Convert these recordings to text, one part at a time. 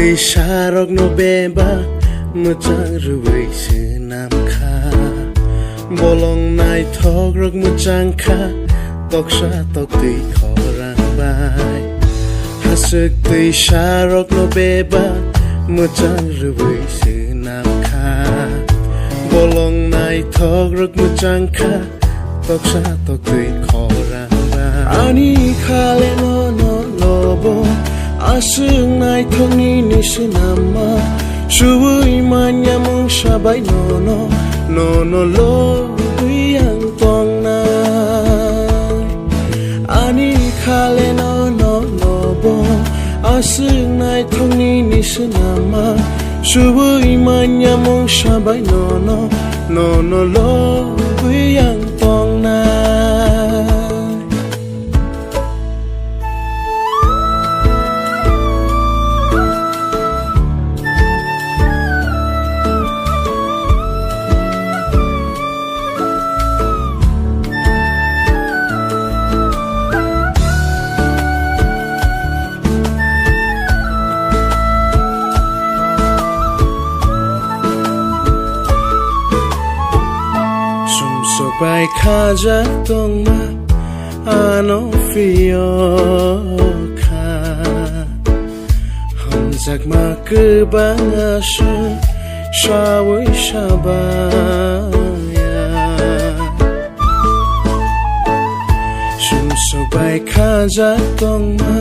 Tây Sharok no beba mutang ruway sinam kha bolong nai thok rok mutang kha tok sha tok ti khorang bai hasuk Tây Sharok no beba mutang ruway sinam kha bolong nai thok rok mutang kha tok sha tok ti khorang bai ani khale nono lobo asung nai thongni nisinama shuwi manya mong sabai nono nono lo yang tong na ani khale nono lobo asung nai thongni nisinama shuwi manya mong sabai nono nono lo yang tong na Bai khaja tongma ano fio kha hamjak ma kubang asu shawi shabaya sumso bai khaja tongma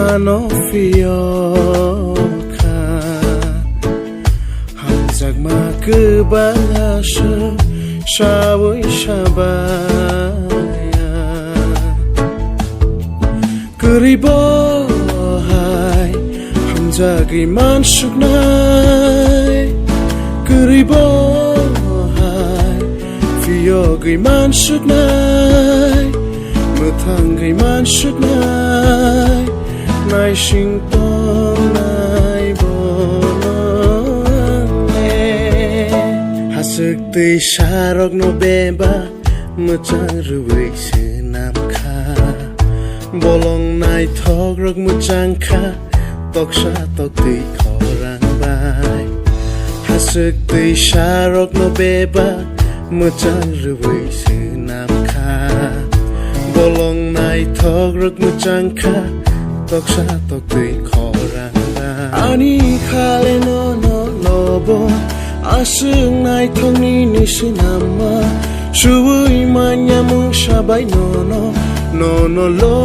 ano fio kha hamjak ma kubang asu Shawi shabaya Kuribo hai Hamjagi man suknai Kuribo hai Fiyogi man suknai Mutangi man suknai Nai shington nai Tây Sharok no beba mutang ruway sinam kha bolong nai thok rok mutang kha tok sha tok ti khorang bai hasuk Tây Sharok no beba mutang ruway sinam kha bolong nai thok rok mutang kha tok sha tok ti khorang bai ani khale nono lobo asung nai thongni nisinama shuwi manya mong sabai nono nono lo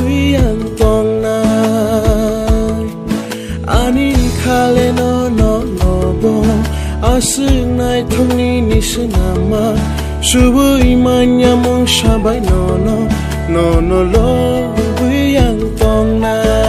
yang tong nai ani khale nono lobo asung nai thongni nisinama shuwi manya mong sabai nono nono lo yang tong nai